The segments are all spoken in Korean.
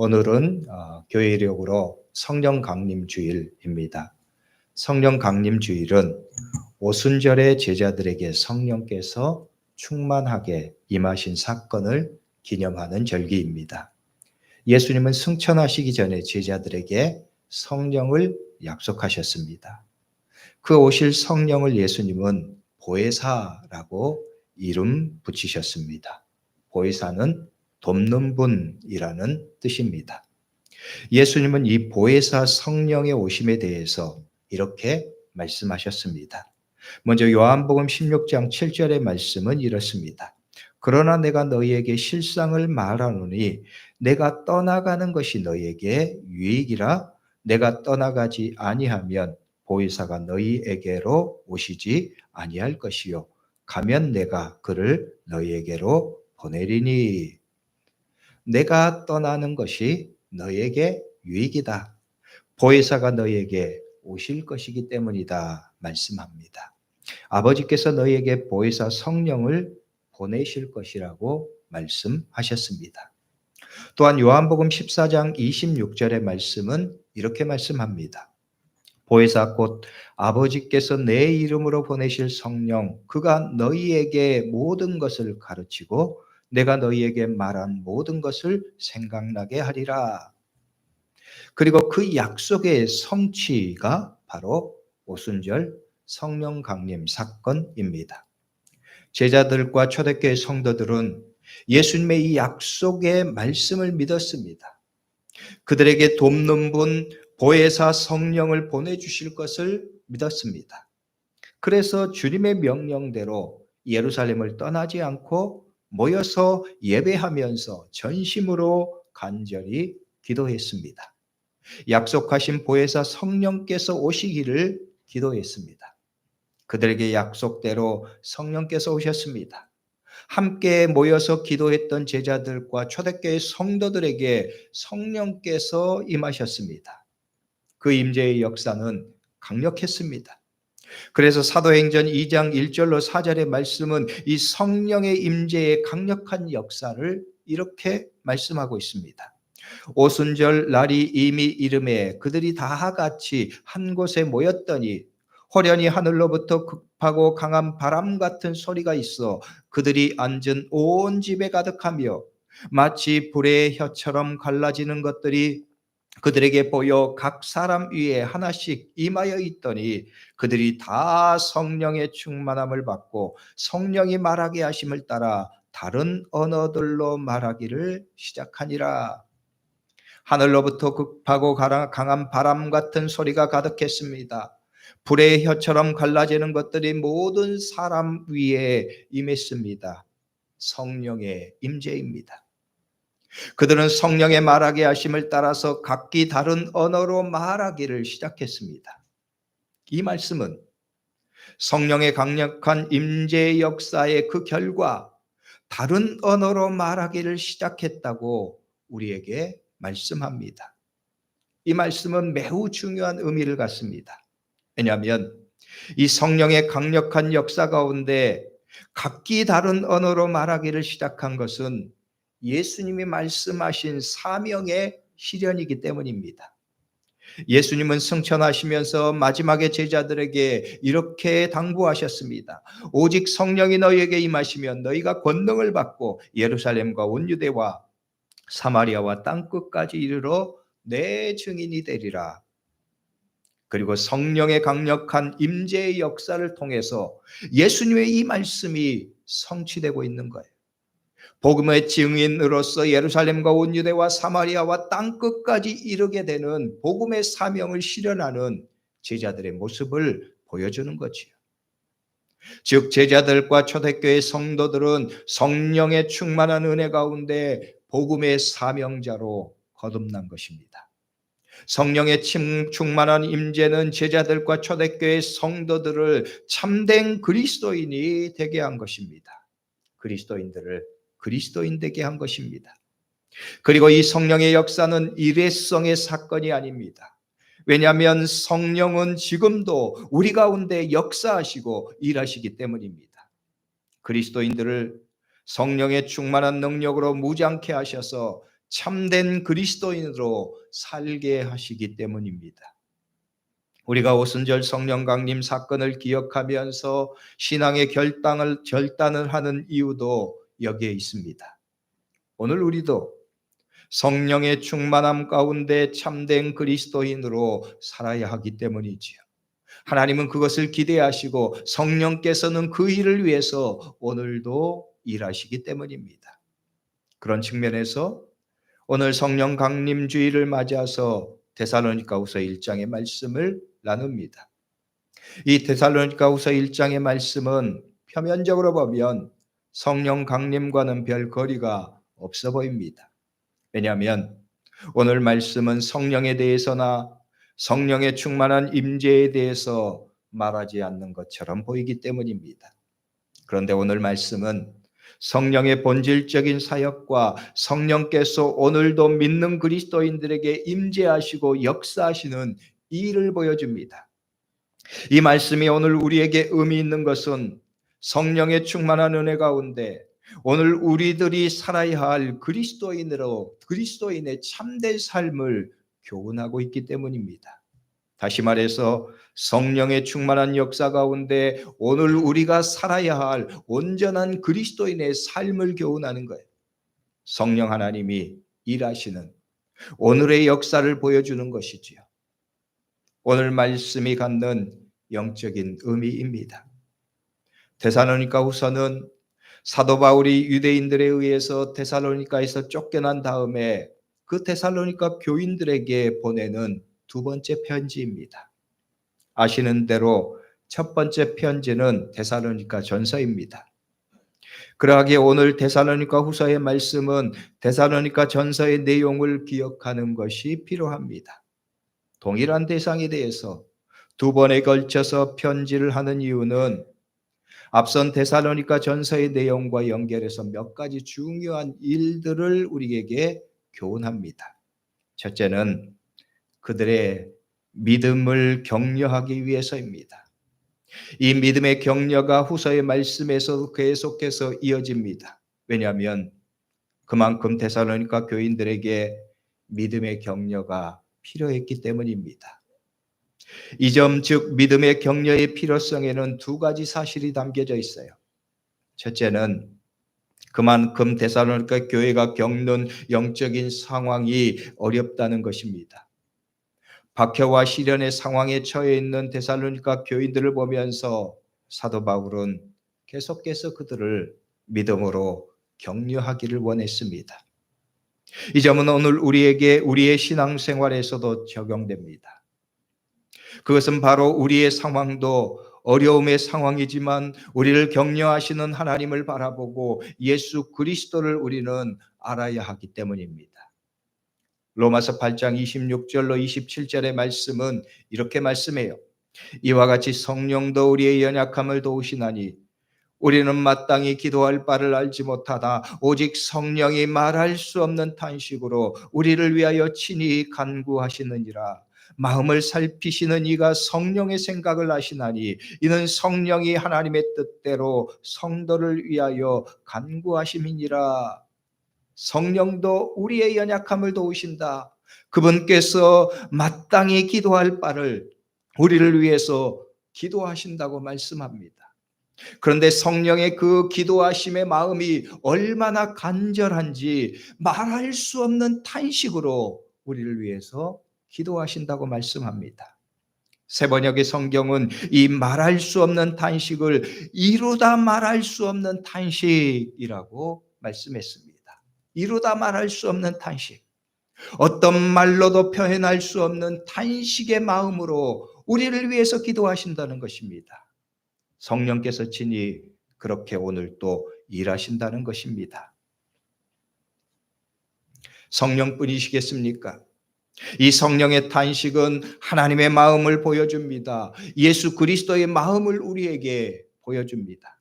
오늘은 교회 이력으로 성령 강림 주일입니다. 성령 강림 주일은 오순절의 제자들에게 성령께서 충만하게 임하신 사건을 기념하는 절기입니다. 예수님은 승천하시기 전에 제자들에게 성령을 약속하셨습니다. 그 오실 성령을 예수님은 보혜사라고 이름 붙이셨습니다. 보혜사는 돕는 분이라는 뜻입니다. 예수님은 이 보혜사 성령의 오심에 대해서 이렇게 말씀하셨습니다. 먼저 요한복음 16장 7절의 말씀은 이렇습니다. 그러나 내가 너희에게 실상을 말하노니 내가 떠나가는 것이 너희에게 유익이라. 내가 떠나가지 아니하면 보혜사가 너희에게로 오시지 아니할 것이요 가면 내가 그를 너희에게로 보내리니. 내가 떠나는 것이 너희에게 유익이다. 보혜사가 너희에게 오실 것이기 때문이다 말씀합니다. 아버지께서 너희에게 보혜사 성령을 보내실 것이라고 말씀하셨습니다. 또한 요한복음 14장 26절의 말씀은 이렇게 말씀합니다. 보혜사 곧 아버지께서 내 이름으로 보내실 성령, 그가 너희에게 모든 것을 가르치고 내가 너희에게 말한 모든 것을 생각나게 하리라. 그리고 그 약속의 성취가 바로 오순절 성령 강림 사건입니다. 제자들과 초대교회 성도들은 예수님의 이 약속의 말씀을 믿었습니다. 그들에게 돕는 분 보혜사 성령을 보내주실 것을 믿었습니다. 그래서 주님의 명령대로 예루살렘을 떠나지 않고 모여서 예배하면서 전심으로 간절히 기도했습니다. 약속하신 보혜사 성령께서 오시기를 기도했습니다. 그들에게 약속대로 성령께서 오셨습니다. 함께 모여서 기도했던 제자들과 초대교회 성도들에게 성령께서 임하셨습니다. 그 임재의 역사는 강력했습니다. 그래서 사도행전 2장 1절로 4절의 말씀은 이 성령의 임재의 강력한 역사를 이렇게 말씀하고 있습니다. 오순절 날이 이미 이름에 그들이 다 같이 한 곳에 모였더니 호련히 하늘로부터 급하고 강한 바람 같은 소리가 있어 그들이 앉은 온 집에 가득하며 마치 불의 혀처럼 갈라지는 것들이 그들에게 보여 각 사람 위에 하나씩 임하여 있더니 그들이 다 성령의 충만함을 받고 성령이 말하게 하심을 따라 다른 언어들로 말하기를 시작하니라. 하늘로부터 급하고 강한 바람 같은 소리가 가득했습니다. 불의 혀처럼 갈라지는 것들이 모든 사람 위에 임했습니다. 성령의 임재입니다. 그들은 성령의 말하게 하심을 따라서 각기 다른 언어로 말하기를 시작했습니다. 이 말씀은 성령의 강력한 임재 역사의 그 결과 다른 언어로 말하기를 시작했다고 우리에게 말씀합니다. 이 말씀은 매우 중요한 의미를 갖습니다. 왜냐하면 이 성령의 강력한 역사 가운데 각기 다른 언어로 말하기를 시작한 것은 예수님이 말씀하신 사명의 실현이기 때문입니다. 예수님은 승천하시면서 마지막에 제자들에게 이렇게 당부하셨습니다. 오직 성령이 너희에게 임하시면 너희가 권능을 받고 예루살렘과 온 유대와 사마리아와 땅끝까지 이르러 내 증인이 되리라. 그리고 성령의 강력한 임재의 역사를 통해서 예수님의 이 말씀이 성취되고 있는 거예요. 복음의 증인으로서 예루살렘과 온 유대와 사마리아와 땅끝까지 이르게 되는 복음의 사명을 실현하는 제자들의 모습을 보여주는 거지요. 즉 제자들과 초대교회 성도들은 성령의 충만한 은혜 가운데 복음의 사명자로 거듭난 것입니다. 성령의 충만한 임재는 제자들과 초대교회 성도들을 참된 그리스도인이 되게 한 것입니다. 그리스도인들을 그리스도인 되게 한 것입니다. 그리고 이 성령의 역사는 일회성의 사건이 아닙니다. 왜냐하면 성령은 지금도 우리 가운데 역사하시고 일하시기 때문입니다. 그리스도인들을 성령의 충만한 능력으로 무장케 하셔서 참된 그리스도인으로 살게 하시기 때문입니다. 우리가 오순절 성령 강림 사건을 기억하면서 신앙의 결단을 하는 이유도 여기에 있습니다. 오늘 우리도 성령의 충만함 가운데 참된 그리스도인으로 살아야 하기 때문이지요. 하나님은 그것을 기대하시고 성령께서는 그 일을 위해서 오늘도 일하시기 때문입니다. 그런 측면에서 오늘 성령 강림 주일을 맞이해서 데살로니가후서 1장의 말씀을 나눕니다. 이 데살로니가후서 1장의 말씀은 표면적으로 보면 성령 강림과는 별 거리가 없어 보입니다. 왜냐하면 오늘 말씀은 성령에 대해서나 성령의 충만한 임재에 대해서 말하지 않는 것처럼 보이기 때문입니다. 그런데 오늘 말씀은 성령의 본질적인 사역과 성령께서 오늘도 믿는 그리스도인들에게 임재하시고 역사하시는 이 일을 보여줍니다. 이 말씀이 오늘 우리에게 의미 있는 것은 성령의 충만한 은혜 가운데 오늘 우리들이 살아야 할 그리스도인의 참된 삶을 교훈하고 있기 때문입니다. 다시 말해서 성령의 충만한 역사 가운데 오늘 우리가 살아야 할 온전한 그리스도인의 삶을 교훈하는 거예요. 성령 하나님이 일하시는 오늘의 역사를 보여주는 것이지요. 오늘 말씀이 갖는 영적인 의미입니다. 데살로니가후서는 사도 바울이 유대인들에 의해서 데살로니가에서 쫓겨난 다음에 그 데살로니가 교인들에게 보내는 두 번째 편지입니다. 아시는 대로 첫 번째 편지는 데살로니가 전서입니다. 그러하기에 오늘 데살로니가 후서의 말씀은 데살로니가 전서의 내용을 기억하는 것이 필요합니다. 동일한 대상에 대해서 두 번에 걸쳐서 편지를 하는 이유는 앞선 데살로니가 전서의 내용과 연결해서 몇 가지 중요한 일들을 우리에게 교훈합니다. 첫째는 그들의 믿음을 격려하기 위해서입니다. 이 믿음의 격려가 후서의 말씀에서 계속해서 이어집니다. 왜냐하면 그만큼 데살로니가 교인들에게 믿음의 격려가 필요했기 때문입니다. 이 점, 즉 믿음의 격려의 필요성에는 두 가지 사실이 담겨져 있어요. 첫째는 그만큼 데살로니가 교회가 겪는 영적인 상황이 어렵다는 것입니다. 박해와 시련의 상황에 처해 있는 데살로니가 교인들을 보면서 사도 바울은 계속해서 그들을 믿음으로 격려하기를 원했습니다. 이 점은 오늘 우리의 신앙생활에서도 적용됩니다. 그것은 바로 우리의 상황도 어려움의 상황이지만 우리를 격려하시는 하나님을 바라보고 예수 그리스도를 우리는 알아야 하기 때문입니다. 로마서 8장 26절로 27절의 말씀은 이렇게 말씀해요. 이와 같이 성령도 우리의 연약함을 도우시나니 우리는 마땅히 기도할 바를 알지 못하다 오직 성령이 말할 수 없는 탄식으로 우리를 위하여 친히 간구하시느니라. 마음을 살피시는 이가 성령의 생각을 아시나니 이는 성령이 하나님의 뜻대로 성도를 위하여 간구하심이니라. 성령도 우리의 연약함을 도우신다. 그분께서 마땅히 기도할 바를 우리를 위해서 기도하신다고 말씀합니다. 그런데 성령의 그 기도하심의 마음이 얼마나 간절한지 말할 수 없는 탄식으로 우리를 위해서 기도하신다고 말씀합니다. 새번역의 성경은 이 말할 수 없는 탄식을 이루다 말할 수 없는 탄식이라고 말씀했습니다. 이루다 말할 수 없는 탄식. 어떤 말로도 표현할 수 없는 탄식의 마음으로 우리를 위해서 기도하신다는 것입니다. 성령께서 친히 그렇게 오늘 또 일하신다는 것입니다. 성령뿐이시겠습니까? 이 성령의 탄식은 하나님의 마음을 보여줍니다. 예수 그리스도의 마음을 우리에게 보여줍니다.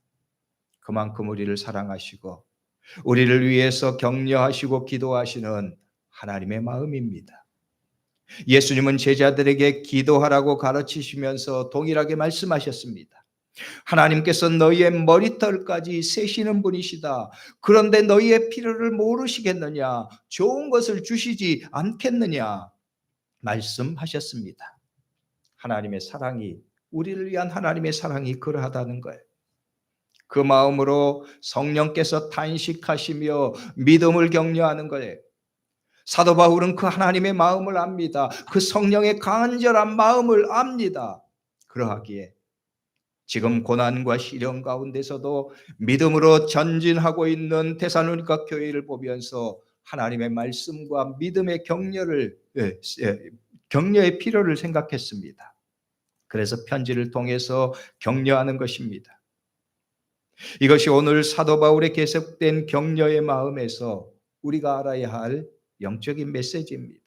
그만큼 우리를 사랑하시고 우리를 위해서 격려하시고 기도하시는 하나님의 마음입니다. 예수님은 제자들에게 기도하라고 가르치시면서 동일하게 말씀하셨습니다. 하나님께서 너희의 머리털까지 세시는 분이시다. 그런데 너희의 필요를 모르시겠느냐? 좋은 것을 주시지 않겠느냐? 말씀하셨습니다. 하나님의 사랑이, 우리를 위한 하나님의 사랑이 그러하다는 거예요. 그 마음으로 성령께서 탄식하시며 믿음을 격려하는 거예요. 사도 바울은 그 하나님의 마음을 압니다. 그 성령의 간절한 마음을 압니다. 그러하기에 지금 고난과 시련 가운데서도 믿음으로 전진하고 있는 데살로니가 교회를 보면서 하나님의 말씀과 믿음의 격려의 필요를 생각했습니다. 그래서 편지를 통해서 격려하는 것입니다. 이것이 오늘 사도 바울의 계속된 격려의 마음에서 우리가 알아야 할 영적인 메시지입니다.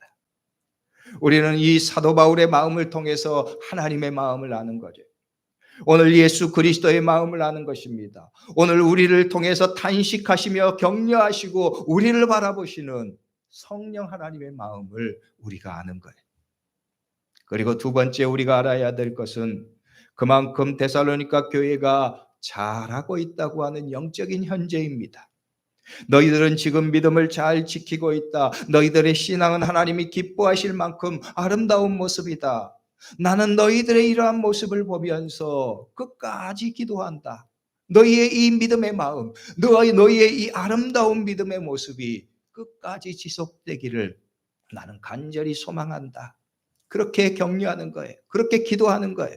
우리는 이 사도 바울의 마음을 통해서 하나님의 마음을 아는 거죠. 오늘 예수 그리스도의 마음을 아는 것입니다. 오늘 우리를 통해서 탄식하시며 격려하시고 우리를 바라보시는 성령 하나님의 마음을 우리가 아는 거예요. 그리고 두 번째 우리가 알아야 될 것은 그만큼 데살로니가 교회가 잘하고 있다고 하는 영적인 현재입니다. 너희들은 지금 믿음을 잘 지키고 있다. 너희들의 신앙은 하나님이 기뻐하실 만큼 아름다운 모습이다. 나는 너희들의 이러한 모습을 보면서 끝까지 기도한다. 너희의 이 믿음의 마음, 너희의 이 아름다운 믿음의 모습이 끝까지 지속되기를 나는 간절히 소망한다. 그렇게 격려하는 거예요. 그렇게 기도하는 거예요.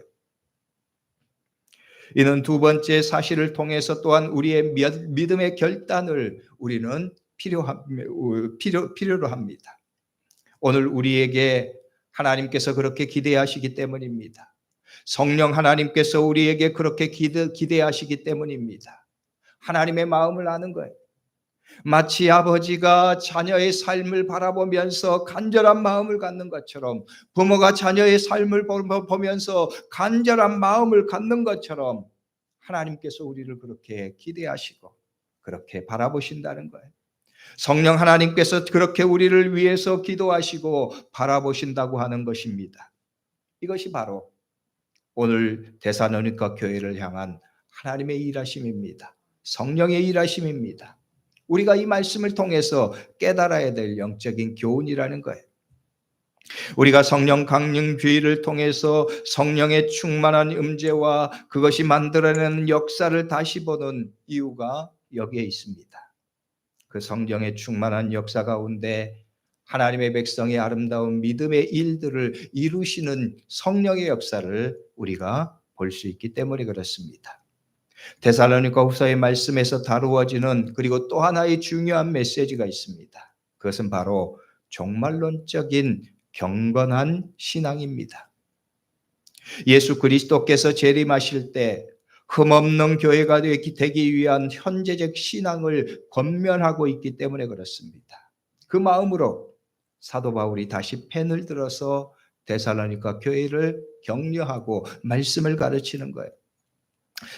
이는 두 번째 사실을 통해서 또한 우리의 믿음의 결단을 우리는 필요로 합니다. 오늘 우리에게 하나님께서 그렇게 기대하시기 때문입니다. 성령 하나님께서 우리에게 그렇게 기대하시기 때문입니다. 하나님의 마음을 아는 거예요. 마치 아버지가 자녀의 삶을 바라보면서 간절한 마음을 갖는 것처럼, 부모가 자녀의 삶을 보면서 간절한 마음을 갖는 것처럼 하나님께서 우리를 그렇게 기대하시고 그렇게 바라보신다는 거예요. 성령 하나님께서 그렇게 우리를 위해서 기도하시고 바라보신다고 하는 것입니다. 이것이 바로 오늘 데살로니가 교회를 향한 하나님의 일하심입니다. 성령의 일하심입니다. 우리가 이 말씀을 통해서 깨달아야 될 영적인 교훈이라는 거예요. 우리가 성령 강림 주의를 통해서 성령의 충만한 임재와 그것이 만들어내는 역사를 다시 보는 이유가 여기에 있습니다. 그 성령의 충만한 역사 가운데 하나님의 백성의 아름다운 믿음의 일들을 이루시는 성령의 역사를 우리가 볼 수 있기 때문에 그렇습니다. 데살로니가 후서의 말씀에서 다루어지는 그리고 또 하나의 중요한 메시지가 있습니다. 그것은 바로 종말론적인 경건한 신앙입니다. 예수 그리스도께서 재림하실 때 흠없는 교회가 되기 위한 현재적 신앙을 권면하고 있기 때문에 그렇습니다. 그 마음으로 사도 바울이 다시 펜을 들어서 데살로니가 교회를 격려하고 말씀을 가르치는 거예요.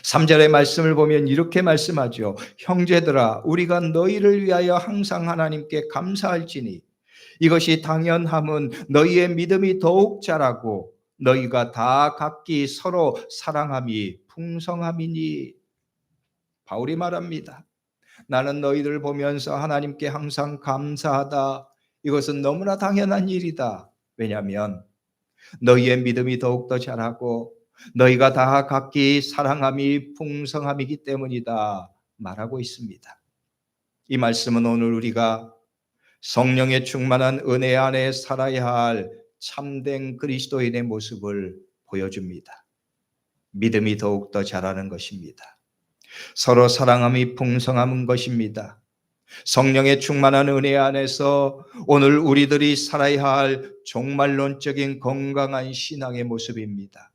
3절의 말씀을 보면 이렇게 말씀하죠. 형제들아 우리가 너희를 위하여 항상 하나님께 감사할지니 이것이 당연함은 너희의 믿음이 더욱 자라고 너희가 다 각기 서로 사랑함이 풍성함이니. 바울이 말합니다. 나는 너희들 보면서 하나님께 항상 감사하다. 이것은 너무나 당연한 일이다. 왜냐하면 너희의 믿음이 더욱더 자라고 너희가 다 각기 사랑함이 풍성함이기 때문이다 말하고 있습니다. 이 말씀은 오늘 우리가 성령의 충만한 은혜 안에 살아야 할 참된 그리스도인의 모습을 보여줍니다. 믿음이 더욱더 자라는 것입니다. 서로 사랑함이 풍성한 것입니다. 성령의 충만한 은혜 안에서 오늘 우리들이 살아야 할 종말론적인 건강한 신앙의 모습입니다.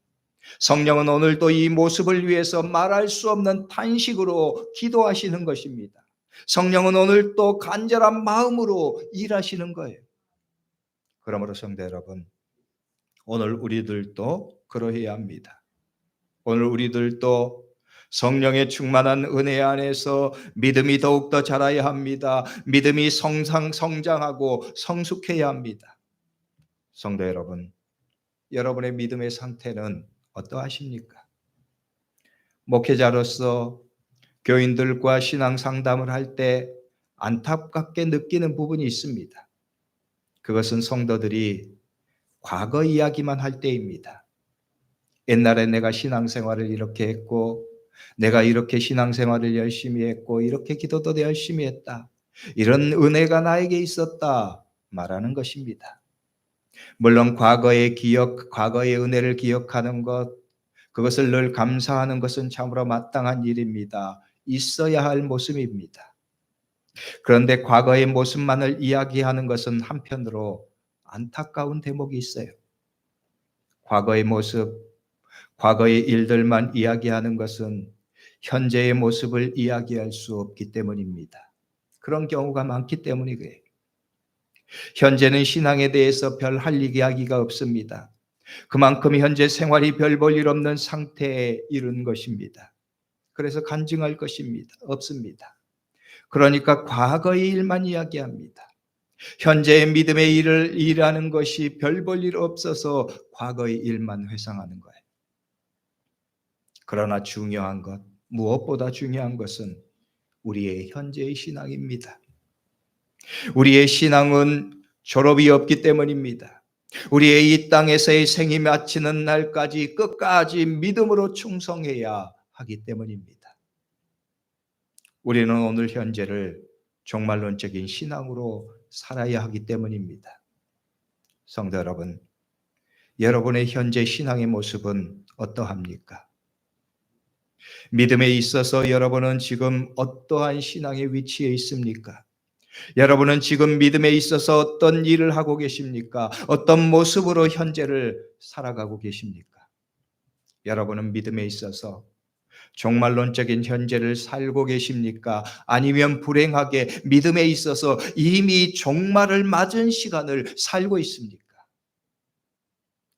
성령은 오늘도 이 모습을 위해서 말할 수 없는 탄식으로 기도하시는 것입니다. 성령은 오늘 또 간절한 마음으로 일하시는 거예요. 그러므로 성도 여러분, 오늘 우리들도 그러해야 합니다. 오늘 우리들도 성령의 충만한 은혜 안에서 믿음이 더욱더 자라야 합니다. 믿음이 성장하고 성숙해야 합니다. 성도 여러분, 여러분의 믿음의 상태는 어떠하십니까? 목회자로서 교인들과 신앙 상담을 할 때 안타깝게 느끼는 부분이 있습니다. 그것은 성도들이 과거 이야기만 할 때입니다. 옛날에 내가 신앙생활을 이렇게 했고, 내가 이렇게 신앙생활을 열심히 했고, 이렇게 기도도 열심히 했다, 이런 은혜가 나에게 있었다 말하는 것입니다. 물론 과거의 기억, 과거의 은혜를 기억하는 것, 그것을 늘 감사하는 것은 참으로 마땅한 일입니다. 있어야 할 모습입니다. 그런데 과거의 모습만을 이야기하는 것은 한편으로 안타까운 대목이 있어요. 과거의 모습, 과거의 일들만 이야기하는 것은 현재의 모습을 이야기할 수 없기 때문입니다. 그런 경우가 많기 때문이고요. 현재는 신앙에 대해서 별 할 이야기가 없습니다. 그만큼 현재 생활이 별 볼 일 없는 상태에 이른 것입니다. 그래서 간증할 것입니다. 없습니다. 그러니까 과거의 일만 이야기합니다. 현재의 믿음의 일을 일하는 것이 별 볼 일 없어서 과거의 일만 회상하는 거예요. 그러나 중요한 것, 무엇보다 중요한 것은 우리의 현재의 신앙입니다. 우리의 신앙은 졸업이 없기 때문입니다. 우리의 이 땅에서의 생이 마치는 날까지 끝까지 믿음으로 충성해야 하기 때문입니다. 우리는 오늘 현재를 종말론적인 신앙으로 살아야 하기 때문입니다. 성도 여러분, 여러분의 현재 신앙의 모습은 어떠합니까? 믿음에 있어서 여러분은 지금 어떠한 신앙의 위치에 있습니까? 여러분은 지금 믿음에 있어서 어떤 일을 하고 계십니까? 어떤 모습으로 현재를 살아가고 계십니까? 여러분은 믿음에 있어서 종말론적인 현재를 살고 계십니까? 아니면 불행하게 믿음에 있어서 이미 종말을 맞은 시간을 살고 있습니까?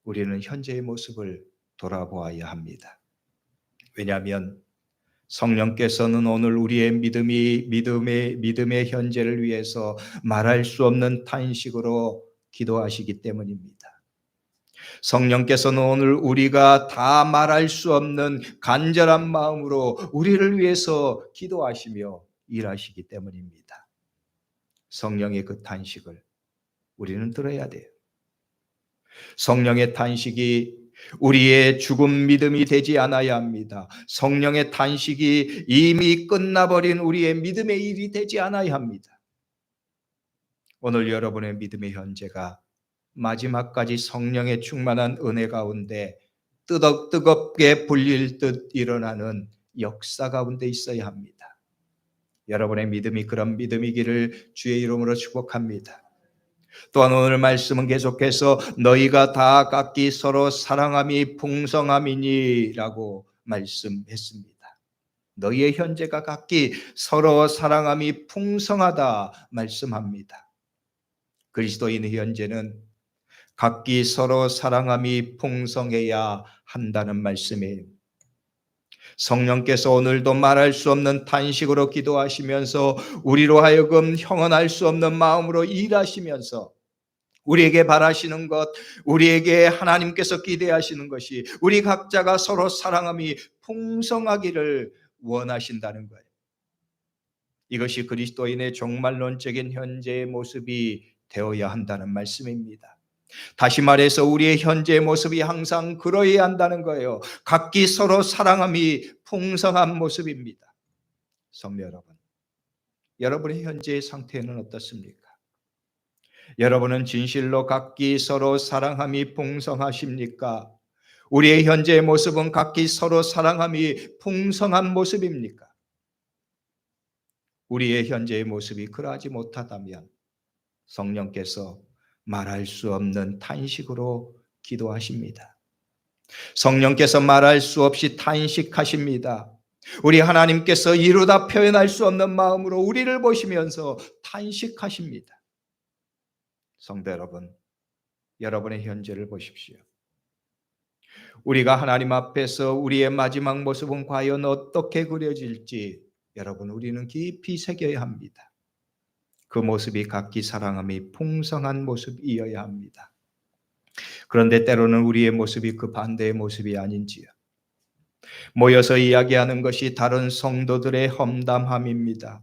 우리는 현재의 모습을 돌아보아야 합니다. 왜냐하면 성령께서는 오늘 우리의 믿음의 현재를 위해서 말할 수 없는 탄식으로 기도하시기 때문입니다. 성령께서는 오늘 우리가 다 말할 수 없는 간절한 마음으로 우리를 위해서 기도하시며 일하시기 때문입니다. 성령의 그 탄식을 우리는 들어야 돼요. 성령의 탄식이 우리의 죽은 믿음이 되지 않아야 합니다. 성령의 탄식이 이미 끝나버린 우리의 믿음의 일이 되지 않아야 합니다. 오늘 여러분의 믿음의 현재가 마지막까지 성령의 충만한 은혜 가운데 뜨겁게 불릴 듯 일어나는 역사 가운데 있어야 합니다. 여러분의 믿음이 그런 믿음이기를 주의 이름으로 축복합니다. 또한 오늘 말씀은 계속해서 너희가 다 각기 서로 사랑함이 풍성함이니 라고 말씀했습니다. 너희의 현재가 각기 서로 사랑함이 풍성하다 말씀합니다. 그리스도인의 현재는 각기 서로 사랑함이 풍성해야 한다는 말씀이에요. 성령께서 오늘도 말할 수 없는 탄식으로 기도하시면서 우리로 하여금 형언할 수 없는 마음으로 일하시면서 우리에게 바라시는 것, 우리에게 하나님께서 기대하시는 것이 우리 각자가 서로 사랑함이 풍성하기를 원하신다는 거예요. 이것이 그리스도인의 종말론적인 현재의 모습이 되어야 한다는 말씀입니다. 다시 말해서 우리의 현재의 모습이 항상 그러해야 한다는 거예요. 각기 서로 사랑함이 풍성한 모습입니다. 성도 여러분, 여러분의 현재의 상태는 어떻습니까? 여러분은 진실로 각기 서로 사랑함이 풍성하십니까? 우리의 현재의 모습은 각기 서로 사랑함이 풍성한 모습입니까? 우리의 현재의 모습이 그러하지 못하다면 성령께서 말할 수 없는 탄식으로 기도하십니다. 성령께서 말할 수 없이 탄식하십니다. 우리 하나님께서 이루다 표현할 수 없는 마음으로 우리를 보시면서 탄식하십니다. 성도 여러분, 여러분의 현재를 보십시오. 우리가 하나님 앞에서 우리의 마지막 모습은 과연 어떻게 그려질지 여러분, 우리는 깊이 새겨야 합니다. 그 모습이 각기 사랑함이 풍성한 모습이어야 합니다. 그런데 때로는 우리의 모습이 그 반대의 모습이 아닌지요. 모여서 이야기하는 것이 다른 성도들의 험담함입니다.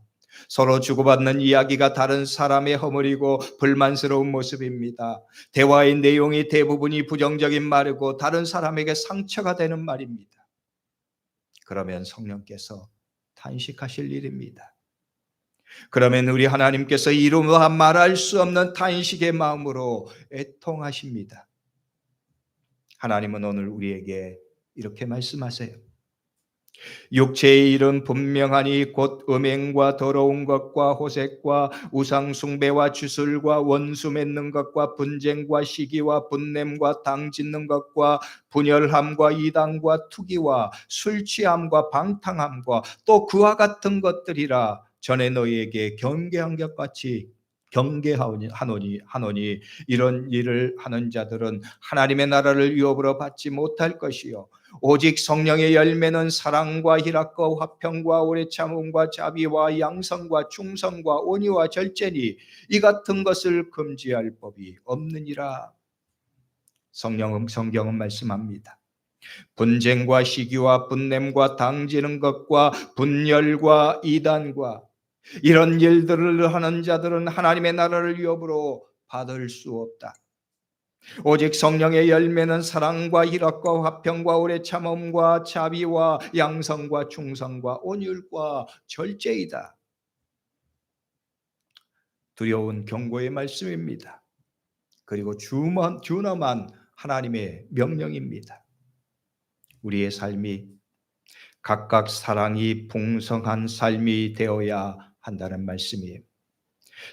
서로 주고받는 이야기가 다른 사람의 허물이고 불만스러운 모습입니다. 대화의 내용이 대부분이 부정적인 말이고 다른 사람에게 상처가 되는 말입니다. 그러면 성령께서 탄식하실 일입니다. 그러면 우리 하나님께서 이루마 말할 수 없는 탄식의 마음으로 애통하십니다. 하나님은 오늘 우리에게 이렇게 말씀하세요. 육체의 일은 분명하니 곧 음행과 더러운 것과 호색과 우상 숭배와 주술과 원수 맺는 것과 분쟁과 시기와 분냄과 당 짓는 것과 분열함과 이단과 투기와 술 취함과 방탕함과 또 그와 같은 것들이라. 전에 너희에게 경계한 것 같이 경계하노니 이런 일을 하는 자들은 하나님의 나라를 유업으로 받지 못할 것이요 오직 성령의 열매는 사랑과 희락과 화평과 오래 참음과 자비와 양성과 충성과 온유와 절제니 이 같은 것을 금지할 법이 없느니라. 성경은 말씀합니다. 분쟁과 시기와 분냄과 당지는 것과 분열과 이단과 이런 일들을 하는 자들은 하나님의 나라를 유업으로 받을 수 없다. 오직 성령의 열매는 사랑과 희락과 화평과 오래 참음과 자비와 양성과 충성과 온율과 절제이다. 두려운 경고의 말씀입니다. 그리고 준엄한 하나님의 명령입니다. 우리의 삶이 각각 사랑이 풍성한 삶이 되어야 한다는 말씀이에요.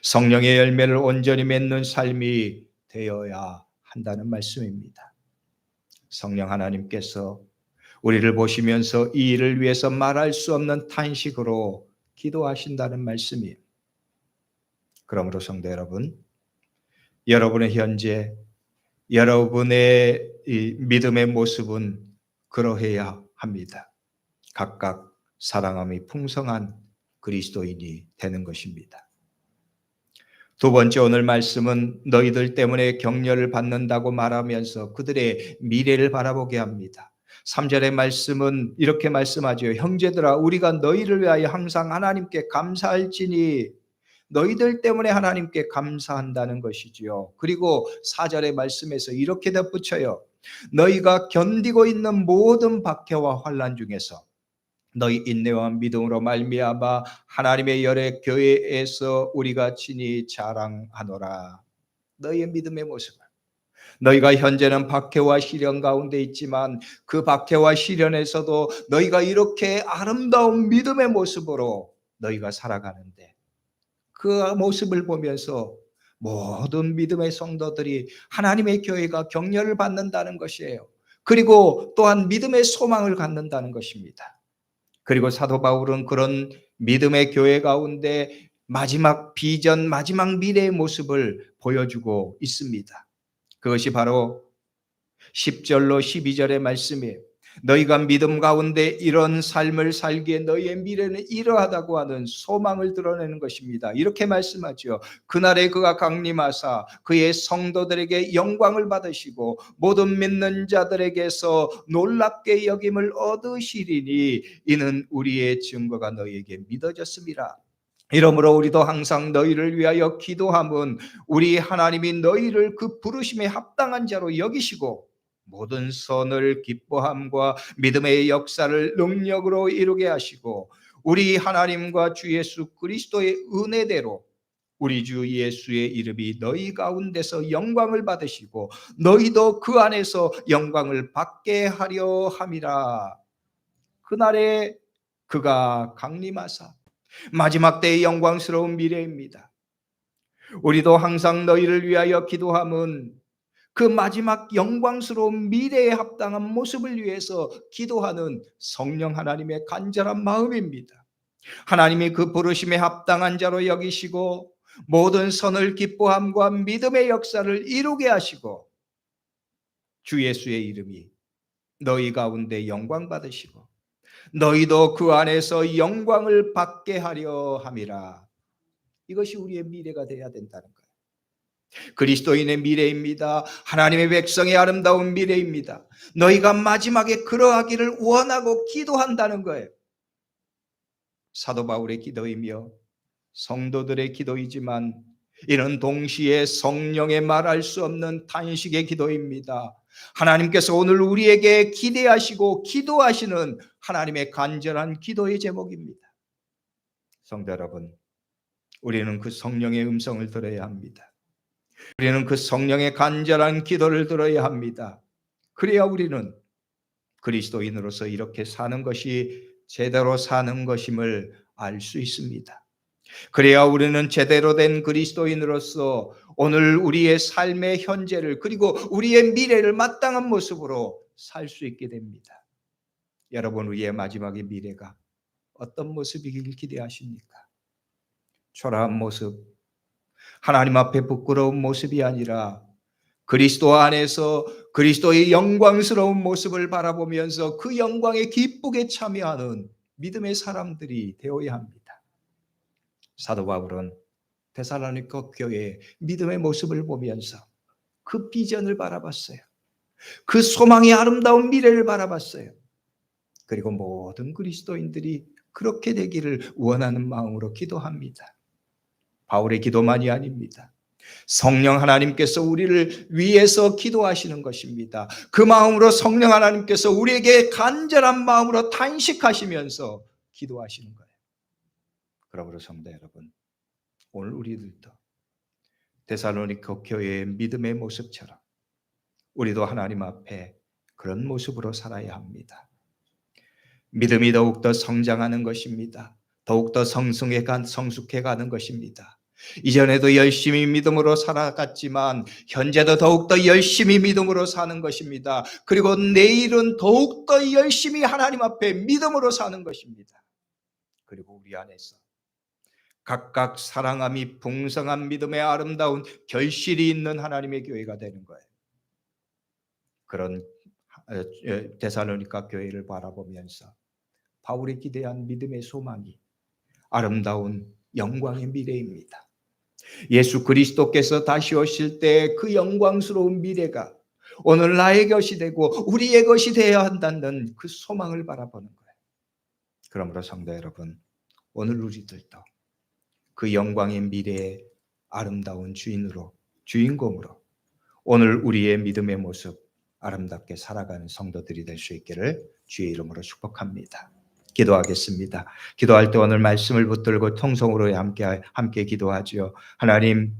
성령의 열매를 온전히 맺는 삶이 되어야 한다는 말씀입니다. 성령 하나님께서 우리를 보시면서 이 일을 위해서 말할 수 없는 탄식으로 기도하신다는 말씀이에요. 그러므로 성도 여러분, 여러분의 현재, 여러분의 이 믿음의 모습은 그러해야 합니다. 각각 사랑함이 풍성한 그리스도인이 되는 것입니다. 두 번째 오늘 말씀은 너희들 때문에 격려를 받는다고 말하면서 그들의 미래를 바라보게 합니다. 3절의 말씀은 이렇게 말씀하죠. 형제들아 우리가 너희를 위하여 항상 하나님께 감사할지니 너희들 때문에 하나님께 감사한다는 것이지요. 그리고 4절의 말씀에서 이렇게 덧붙여요. 너희가 견디고 있는 모든 박해와 환난 중에서 너희 인내와 믿음으로 말미암아 하나님의 열의 교회에서 우리가 친히 자랑하노라. 너희의 믿음의 모습을, 너희가 현재는 박해와 시련 가운데 있지만 그 박해와 시련에서도 너희가 이렇게 아름다운 믿음의 모습으로 너희가 살아가는데 그 모습을 보면서 모든 믿음의 성도들이 하나님의 교회가 격려를 받는다는 것이에요. 그리고 또한 믿음의 소망을 갖는다는 것입니다. 그리고 사도 바울은 그런 믿음의 교회 가운데 마지막 비전, 마지막 미래의 모습을 보여주고 있습니다. 그것이 바로 10절로 12절의 말씀이에요. 너희가 믿음 가운데 이런 삶을 살기에 너희의 미래는 이러하다고 하는 소망을 드러내는 것입니다. 이렇게 말씀하죠. 그날에 그가 강림하사 그의 성도들에게 영광을 받으시고 모든 믿는 자들에게서 놀랍게 여김을 얻으시리니 이는 우리의 증거가 너희에게 믿어졌습니다. 이러므로 우리도 항상 너희를 위하여 기도함은 우리 하나님이 너희를 그 부르심에 합당한 자로 여기시고 모든 선을 기뻐함과 믿음의 역사를 능력으로 이루게 하시고 우리 하나님과 주 예수 그리스도의 은혜대로 우리 주 예수의 이름이 너희 가운데서 영광을 받으시고 너희도 그 안에서 영광을 받게 하려 함이라. 그날에 그가 강림하사 마지막 때의 영광스러운 미래입니다. 우리도 항상 너희를 위하여 기도함은 그 마지막 영광스러운 미래에 합당한 모습을 위해서 기도하는 성령 하나님의 간절한 마음입니다. 하나님이 그 부르심에 합당한 자로 여기시고 모든 선을 기뻐함과 믿음의 역사를 이루게 하시고 주 예수의 이름이 너희 가운데 영광 받으시고 너희도 그 안에서 영광을 받게 하려 함이라. 이것이 우리의 미래가 되어야 된다는 거예요. 그리스도인의 미래입니다. 하나님의 백성의 아름다운 미래입니다. 너희가 마지막에 그러하기를 원하고 기도한다는 거예요. 사도 바울의 기도이며 성도들의 기도이지만 이는 동시에 성령의 말할 수 없는 탄식의 기도입니다. 하나님께서 오늘 우리에게 기대하시고 기도하시는 하나님의 간절한 기도의 제목입니다. 성도 여러분, 우리는 그 성령의 음성을 들어야 합니다. 우리는 그 성령의 간절한 기도를 들어야 합니다. 그래야 우리는 그리스도인으로서 이렇게 사는 것이 제대로 사는 것임을 알 수 있습니다. 그래야 우리는 제대로 된 그리스도인으로서 오늘 우리의 삶의 현재를 그리고 우리의 미래를 마땅한 모습으로 살 수 있게 됩니다. 여러분, 우리의 마지막의 미래가 어떤 모습이길 기대하십니까? 초라한 모습, 하나님 앞에 부끄러운 모습이 아니라 그리스도 안에서 그리스도의 영광스러운 모습을 바라보면서 그 영광에 기쁘게 참여하는 믿음의 사람들이 되어야 합니다. 사도 바울은 데살로니가 교회의 믿음의 모습을 보면서 그 비전을 바라봤어요. 그 소망의 아름다운 미래를 바라봤어요. 그리고 모든 그리스도인들이 그렇게 되기를 원하는 마음으로 기도합니다. 바울의 기도만이 아닙니다. 성령 하나님께서 우리를 위해서 기도하시는 것입니다. 그 마음으로 성령 하나님께서 우리에게 간절한 마음으로 탄식하시면서 기도하시는 거예요. 그러므로 성도 여러분, 오늘 우리들도 데살로니가 교회의 믿음의 모습처럼 우리도 하나님 앞에 그런 모습으로 살아야 합니다. 믿음이 더욱더 성장하는 것입니다. 더욱더 성숙해가는 것입니다. 이전에도 열심히 믿음으로 살아갔지만 현재도 더욱더 열심히 믿음으로 사는 것입니다. 그리고 내일은 더욱더 열심히 하나님 앞에 믿음으로 사는 것입니다. 그리고 우리 안에서 각각 사랑함이 풍성한 믿음의 아름다운 결실이 있는 하나님의 교회가 되는 거예요. 그런 데살로니가 교회를 바라보면서 바울이 기대한 믿음의 소망이 아름다운 영광의 미래입니다. 예수 그리스도께서 다시 오실 때 그 영광스러운 미래가 오늘 나의 것이 되고 우리의 것이 되어야 한다는 그 소망을 바라보는 거예요. 그러므로 성도 여러분, 오늘 우리들도 그 영광의 미래의 아름다운 주인공으로 오늘 우리의 믿음의 모습 아름답게 살아가는 성도들이 될 수 있기를 주의 이름으로 축복합니다. 기도하겠습니다. 기도할 때 오늘 말씀을 붙들고 통성으로 함께 기도하죠. 하나님,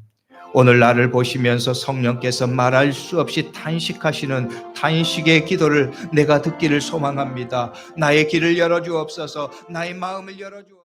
오늘 나를 보시면서 성령께서 말할 수 없이 탄식하시는 탄식의 기도를 내가 듣기를 소망합니다. 나의 길을 열어주옵소서. 나의 마음을 열어주옵소서.